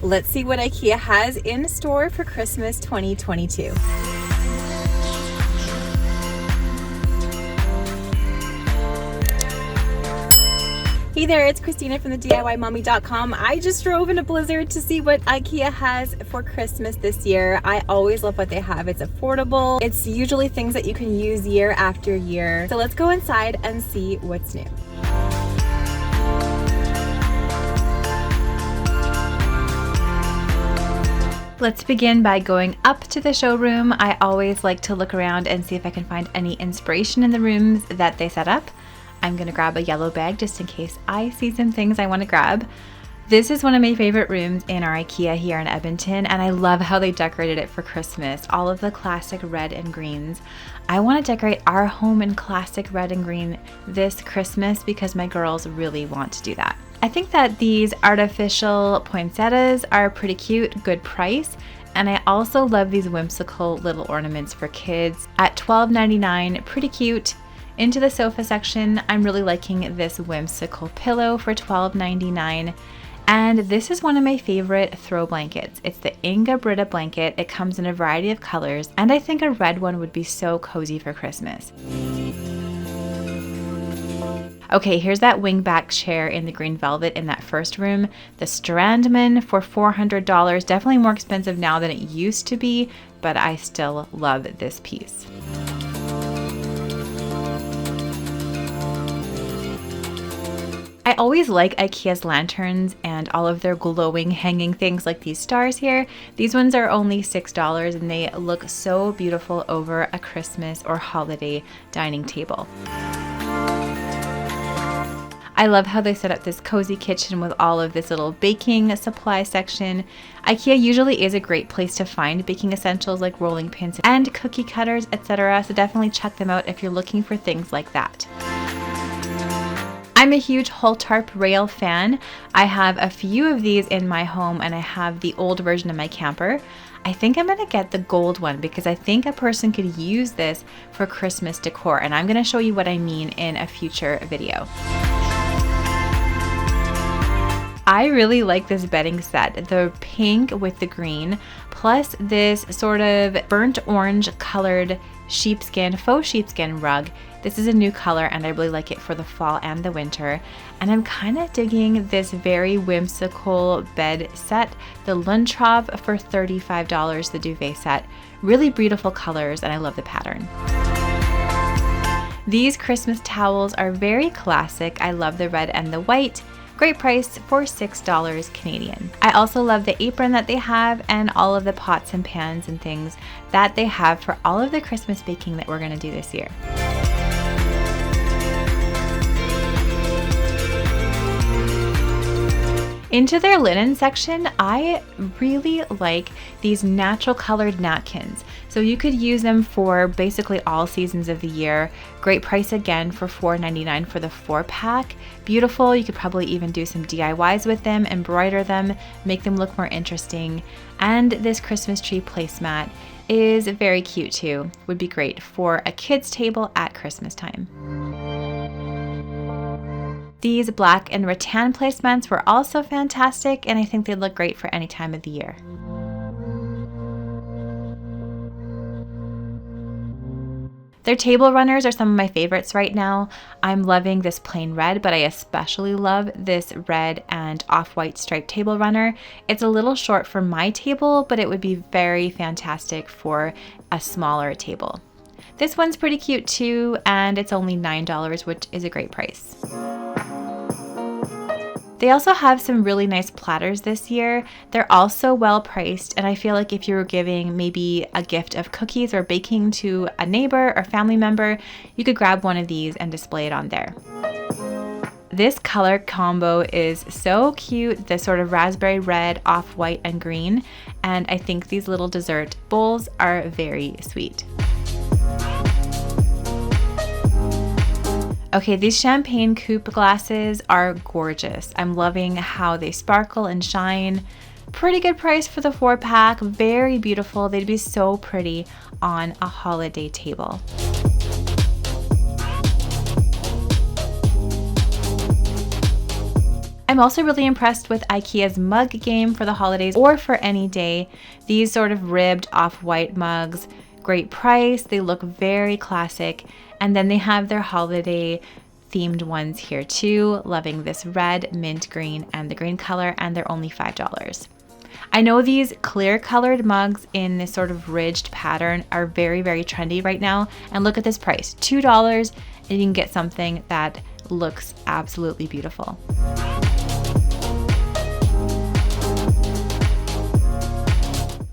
Let's see what IKEA has in store for Christmas 2022. Hey there, it's Christina from the DIYmommy.com. I just drove in a blizzard to see what IKEA has for Christmas this year. I always love what they have. It's affordable. It's usually things that you can use year after year. So let's go inside and see what's new. Let's begin by going up to the showroom. I always like to look around and see if I can find any inspiration in the rooms that they set up. I'm gonna grab a yellow bag just in case I see some things I wanna grab. This is one of my favorite rooms in our IKEA here in Edmonton, and I love how they decorated it for Christmas. All of the classic red and greens. I wanna decorate our home in classic red and green this Christmas because my girls really want to do that. I think that these artificial poinsettias are pretty cute, good price. And I also love these whimsical little ornaments for kids at $12.99, pretty cute. Into the sofa section, I'm really liking this whimsical pillow for $12.99. And this is one of my favorite throw blankets. It's the Inga Brita blanket. It comes in a variety of colors, and I think a red one would be so cozy for Christmas. Okay, here's that wingback chair in the green velvet in that first room. The Strandman for $400. Definitely more expensive now than it used to be, but I still love this piece. I always like IKEA's lanterns and all of their glowing hanging things like these stars here. These ones are only $6 and they look so beautiful over a Christmas or holiday dining table. I love how they set up this cozy kitchen with all of this little baking supply section. IKEA usually is a great place to find baking essentials like rolling pins and cookie cutters, etc. So definitely check them out if you're looking for things like that. I'm a huge whole tarp rail fan. I have a few of these in my home and I have the old version of my camper. I think I'm gonna get the gold one because I think a person could use this for Christmas decor, and I'm gonna show you what I mean in a future video. I really like this bedding set, the pink with the green, plus this sort of burnt orange colored sheepskin, faux sheepskin rug. This is a new color and I really like it for the fall and the winter. And I'm kind of digging this very whimsical bed set, the Lundtrav for $35, the duvet set. Really beautiful colors and I love the pattern. These Christmas towels are very classic. I love the red and the white. Great price for $6 Canadian. I also love the apron that they have and all of the pots and pans and things that they have for all of the Christmas baking that we're gonna do this year. Into their linen section, I really like these natural colored napkins. So you could use them for basically all seasons of the year. Great price again for $4.99 for the 4-pack. Beautiful, you could probably even do some DIYs with them, embroider them, make them look more interesting. And this Christmas tree placemat is very cute too. Would be great for a kid's table at Christmas time. These black and rattan placemats were also fantastic, and I think they look great for any time of the year. Their table runners are some of my favorites right now. I'm loving this plain red, but I especially love this red and off-white striped table runner. It's a little short for my table, but it would be very fantastic for a smaller table. This one's pretty cute too, and it's only $9, which is a great price. They also have some really nice platters this year. They're also well priced, and I feel like if you were giving maybe a gift of cookies or baking to a neighbor or family member, you could grab one of these and display it on there. This color combo is so cute, the sort of raspberry red, off-white, and green, and I think these little dessert bowls are very sweet. Okay, these champagne coupe glasses are gorgeous. I'm loving how they sparkle and shine. Pretty good price for the 4-pack, very beautiful. They'd be so pretty on a holiday table. I'm also really impressed with IKEA's mug game for the holidays or for any day. These sort of ribbed off-white mugs, great price, they look very classic, and then they have their holiday themed ones here too. Loving this red, mint green, and the green color, and they're only $5. I know these clear colored mugs in this sort of ridged pattern are very, very trendy right now, and look at this price, $2, and you can get something that looks absolutely beautiful.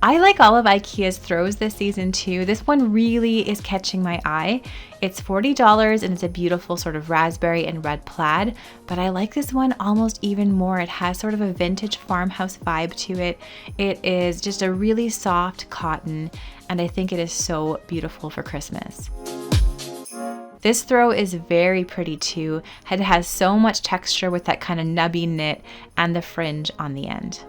I like all of IKEA's throws this season too. This one really is catching my eye. It's $40 and it's a beautiful sort of raspberry and red plaid, but I like this one almost even more. It has sort of a vintage farmhouse vibe to it. It is just a really soft cotton, and I think it is so beautiful for Christmas. This throw is very pretty too. It has so much texture with that kind of nubby knit and the fringe on the end.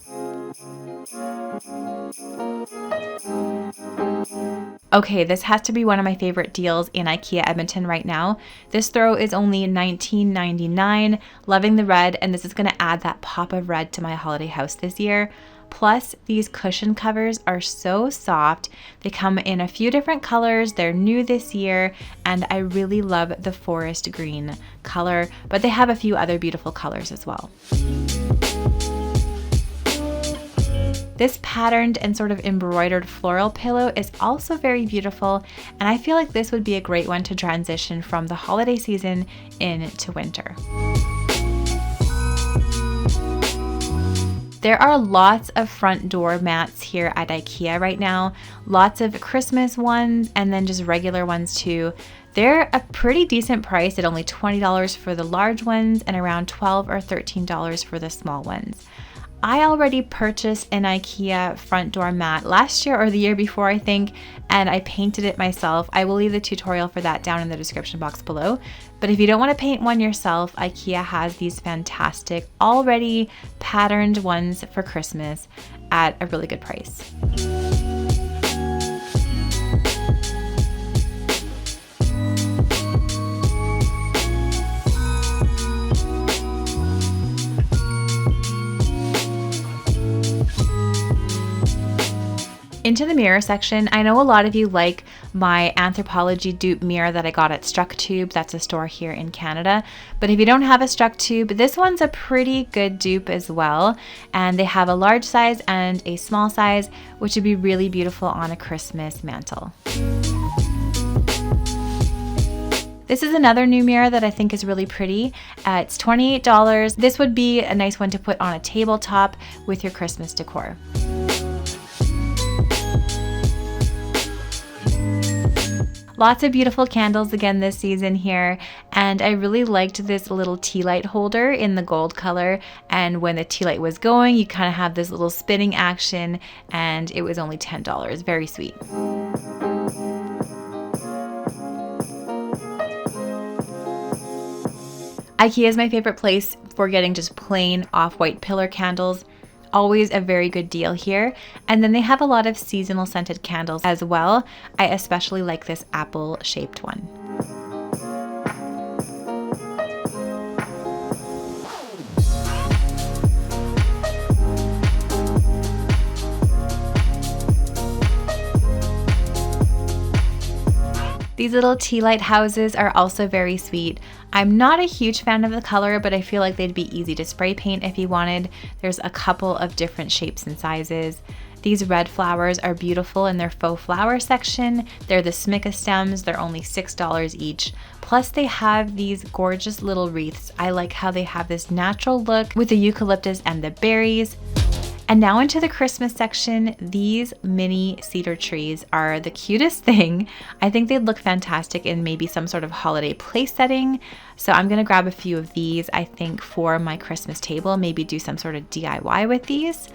Okay, this has to be one of my favorite deals in IKEA Edmonton right now. This throw is only $19.99. Loving the red, and this is going to add that pop of red to my holiday house this year. Plus, these cushion covers are so soft. They come in a few different colors. They're new this year, and I really love the forest green color, but they have a few other beautiful colors as well. This patterned and sort of embroidered floral pillow is also very beautiful, and I feel like this would be a great one to transition from the holiday season into winter. There are lots of front door mats here at IKEA right now, lots of Christmas ones and then just regular ones too. They're a pretty decent price at only $20 for the large ones and around $12 or $13 for the small ones. I already purchased an IKEA front door mat last year or the year before, I think, and I painted it myself. I will leave the tutorial for that down in the description box below. But if you don't want to paint one yourself, IKEA has these fantastic, already patterned ones for Christmas at a really good price. Into the mirror section, I know a lot of you like my Anthropologie dupe mirror that I got at StruckTube. That's a store here in Canada. But if you don't have a StruckTube, this one's a pretty good dupe as well. And they have a large size and a small size, which would be really beautiful on a Christmas mantle. This is another new mirror that I think is really pretty. It's $28. This would be a nice one to put on a tabletop with your Christmas decor. Lots of beautiful candles again this season here, and I really liked this little tea light holder in the gold color, and when the tea light was going you kind of have this little spinning action, and it was only $10. Very sweet. IKEA is my favorite place for getting just plain off-white pillar candles. Always a very good deal here. And then they have a lot of seasonal scented candles as well. I especially like this apple shaped one. These little tea light houses are also very sweet. I'm not a huge fan of the color, but I feel like they'd be easy to spray paint if you wanted. There's a couple of different shapes and sizes. These red flowers are beautiful in their faux flower section. They're the smica stems. They're only $6 each. Plus they have these gorgeous little wreaths. I like how they have this natural look with the eucalyptus and the berries. And now into the Christmas section. These mini cedar trees are the cutest thing. I think they'd look fantastic in maybe some sort of holiday place setting. So I'm gonna grab a few of these, I think, for my Christmas table, maybe do some sort of DIY with these.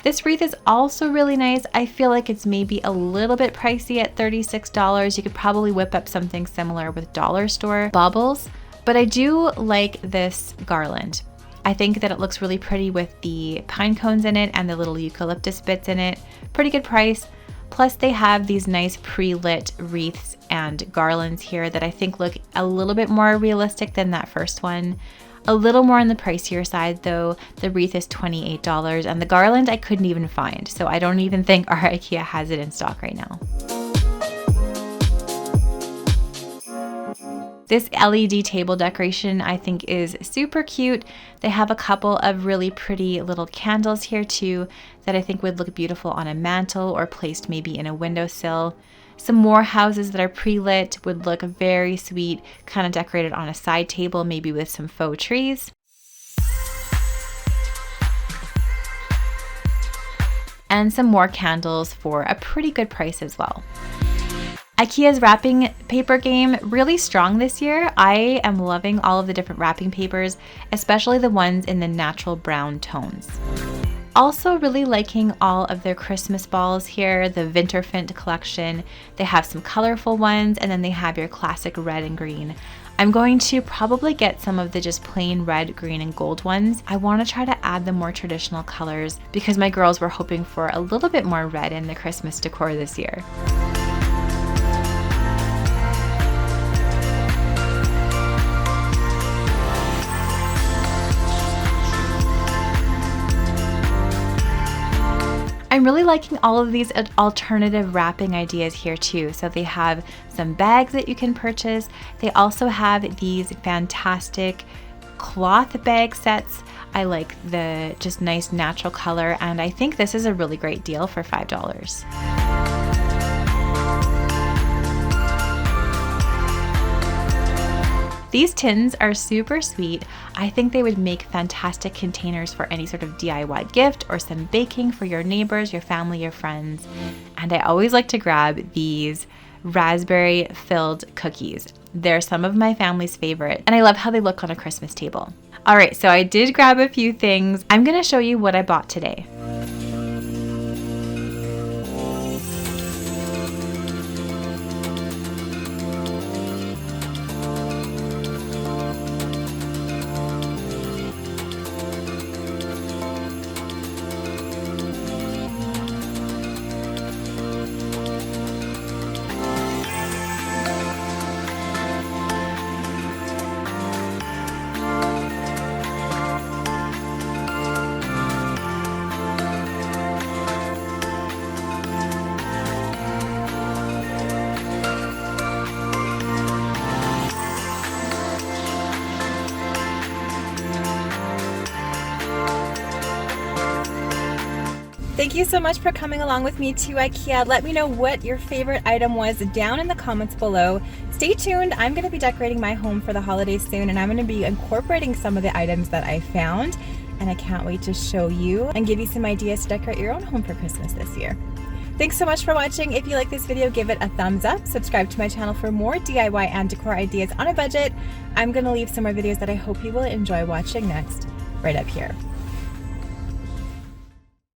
This wreath is also really nice. I feel like it's maybe a little bit pricey at $36. You could probably whip up something similar with dollar store baubles, but I do like this garland. I think that it looks really pretty with the pine cones in it and the little eucalyptus bits in it. Pretty good price. Plus they have these nice pre-lit wreaths and garlands here that I think look a little bit more realistic than that first one. A little more on the pricier side though. The wreath is $28 and the garland I couldn't even find, so I don't even think our IKEA has it in stock right now. This LED table decoration I think is super cute. They have a couple of really pretty little candles here too that I think would look beautiful on a mantle or placed maybe in a windowsill. Some more houses that are pre-lit would look very sweet, kind of decorated on a side table, maybe with some faux trees. And some more candles for a pretty good price as well. IKEA's wrapping paper game, really strong this year. I am loving all of the different wrapping papers, especially the ones in the natural brown tones. Also really liking all of their Christmas balls here, the Winterfint collection. They have some colorful ones and then they have your classic red and green. I'm going to probably get some of the just plain red, green, and gold ones. I want to try to add the more traditional colors because my girls were hoping for a little bit more red in the Christmas decor this year. I'm really liking all of these alternative wrapping ideas here too. So they have some bags that you can purchase. They also have these fantastic cloth bag sets. I like the just nice natural color, and I think this is a really great deal for $5. These tins are super sweet. I think they would make fantastic containers for any sort of DIY gift or some baking for your neighbors, your family, your friends. And I always like to grab these raspberry filled cookies. They're some of my family's favorite, and I love how they look on a Christmas table. All right, so I did grab a few things. I'm gonna show you what I bought today. Thank you so much for coming along with me to IKEA. Let me know what your favorite item was down in the comments below. Stay tuned. I'm going to be decorating my home for the holidays soon, and I'm going to be incorporating some of the items that I found, and I can't wait to show you and give you some ideas to decorate your own home for Christmas this year. Thanks so much for watching. If you like this video, give it a thumbs up. Subscribe to my channel for more DIY and decor ideas on a budget. I'm going to leave some more videos that I hope you will enjoy watching next, right up here.